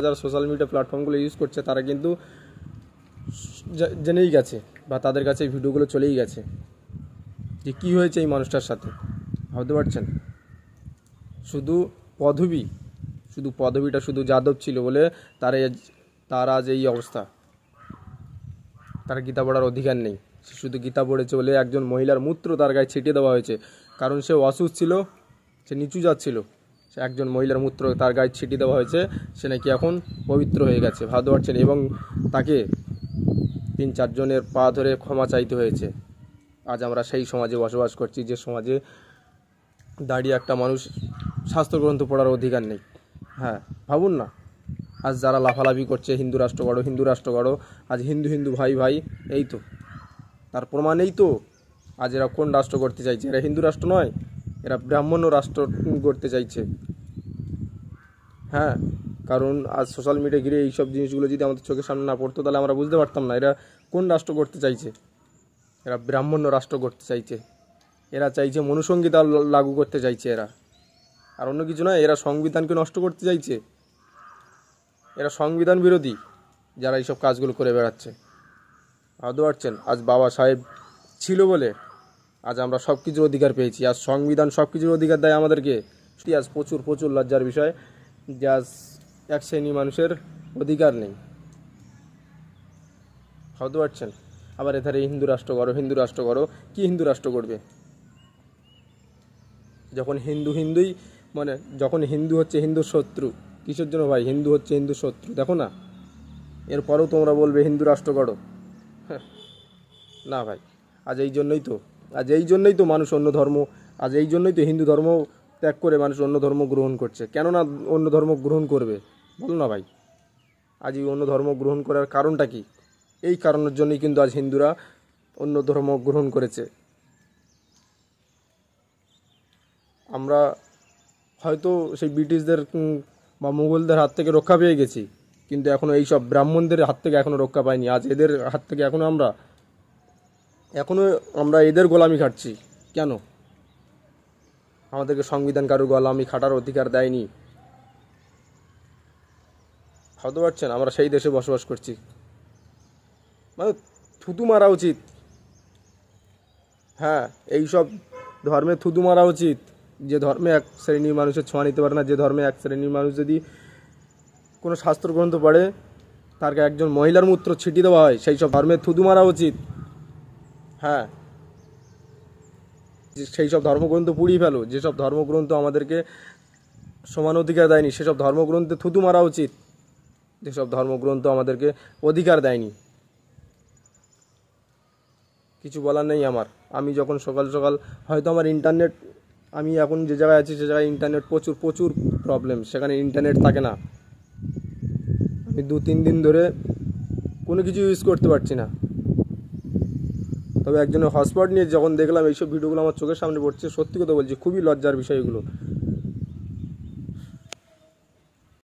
যারা social media প্ল্যাটফর্মগুলো use করছে তারা কিন্তু জেনেই গেছে বা তাদের কাছে এই ভিডিওগুলো চলেই গেছে যে কী হয়েছে এই মানুষটার সাথে। ভাবতে পারছেন? শুধু পদবিটা শুধু যাদব ছিল বলে তার আজ এই অবস্থা। তার গীতা পড়ার অধিকার নেই। সে শুধু গীতা পড়েছে বলে একজন মহিলার মূত্র তার গায়ে ছিটিয়ে দেওয়া হয়েছে, কারণ সে অসুস্থ ছিল, সে নিচু যাচ্ছিল। সে একজন মহিলার মূত্র তার গায়ে ছিটিয়ে দেওয়া হয়েছে, সে নাকি এখন পবিত্র হয়ে গেছে। ভাবতে পারছেন? এবং তাকে 3-4 জনের পা ধরে ক্ষমা চাইতে হয়েছে। আজ আমরা সেই সমাজে বসবাস করছি যে সমাজে দাঁড়িয়ে একটা মানুষ শাস্ত্রগ্রন্থ পড়ার অধিকার নেই। হ্যাঁ, ভাবুন না, আজ যারা লাফালাফি করছে হিন্দু রাষ্ট্র গড়ো, আজ হিন্দু ভাই এই তো তার প্রমাণ। এই তো আজ এরা কোন রাষ্ট্র করতে চাইছে? এরা হিন্দু রাষ্ট্র নয়, এরা ব্রাহ্মণ্য রাষ্ট্র করতে চাইছে। হ্যাঁ, কারণ আজ সোশ্যাল মিডিয়া ঘিরে এইসব জিনিসগুলো যদি আমাদের চোখের সামনে না পড়তো তাহলে আমরা বুঝতে পারতাম না এরা কোন রাষ্ট্র করতে চাইছে। এরা ব্রাহ্মণ্য রাষ্ট্র করতে চাইছে, এরা চাইছে মনুসংহিতা লাগু করতে চাইছে এরা, আর অন্য কিছু নয়। এরা সংবিধানকে নষ্ট করতে চাইছে, এরা সংবিধান বিরোধী যারা এইসব কাজগুলো করে বেড়াচ্ছে। ভাবতে পারছেন? আজ বাবা সাহেব ছিল বলে আজ আমরা সব কিছুর অধিকার পেয়েছি। আজ সংবিধান সব কিছুর অধিকার দেয় আমাদেরকে। আজ প্রচুর লজ্জার বিষয় যে আজ এক শ্রেণী মানুষের অধিকার নেই। ভাবতে পারছেন? আবার এধারে হিন্দু রাষ্ট্র করো। কি হিন্দু রাষ্ট্র করবে? যখন হিন্দুই মানে যখন হিন্দু হচ্ছে হিন্দুর শত্রু। কিসের জন্য ভাই? হিন্দু হচ্ছে হিন্দুর শত্রু, দেখো না। এরপরেও তোমরা বলবে হিন্দু রাষ্ট্র করো। না ভাই, আজ এই জন্যই তো মানুষ অন্য ধর্ম, আজ এই জন্যই তো হিন্দু ধর্ম ত্যাগ করে মানুষ অন্য ধর্ম গ্রহণ করছে। কেন না অন্য ধর্ম গ্রহণ করবে বলো না ভাই? আজ এই অন্য ধর্ম গ্রহণ করার কারণটা কি? এই কারণের জন্যই কিন্তু আজ হিন্দুরা অন্য ধর্ম গ্রহণ করেছে। আমরা হয়তো সেই ব্রিটিশদের বা মুঘলদের হাত থেকে রক্ষা পেয়ে গেছি, কিন্তু এখনও এইসব ব্রাহ্মণদের হাত থেকে এখনও রক্ষা পাইনি। আজ এদের হাত থেকে এখনও আমরা এদের গোলামি খাটছি। কেন? আমাদেরকে সংবিধান কারোর গোলামি খাটার অধিকার দেয়নি। ভাবতে পারছেন? আমরা সেই দেশে বসবাস করছি। মানে থুতু মারা উচিত। হ্যাঁ, এইসব ধর্মে থুতু মারা উচিত। যে ধর্মে এক শ্রেণীর মানুষের ছোঁয়া নিতে পারে না, যে ধর্মে এক শ্রেণীর মানুষ যদি কোনো শাস্ত্রগ্রন্থ পড়ে তারকে একজন মহিলার মূত্র ছিটিয়ে দেওয়া হয়, সেই সব ধর্মে থুতু মারা উচিত। হ্যাঁ, সেই সব ধর্মগ্রন্থ পুড়িয়ে ফেলো। যেসব ধর্মগ্রন্থ আমাদেরকে সমান অধিকার দেয়নি সেসব ধর্মগ্রন্থে থুতু মারা উচিত। যেসব ধর্মগ্রন্থ আমাদেরকে অধিকার দেয়নি। কিছু বলার নেই আমার। আমি যখন সকাল হয়তো আমার ইন্টারনেট, আমি এখন যে জায়গায় আছি সে জায়গায় ইন্টারনেট প্রচুর প্রবলেম, সেখানে ইন্টারনেট থাকে না। আমি 2-3 দিন ধরে কোনো কিছু ইউজ করতে পারছি না। তবে একজনের হটস্পট নিয়ে যখন দেখলাম এইসব ভিডিওগুলো আমার চোখের সামনে পড়ছে, সত্যি কথা বলছি খুবই লজ্জার বিষয় এগুলো।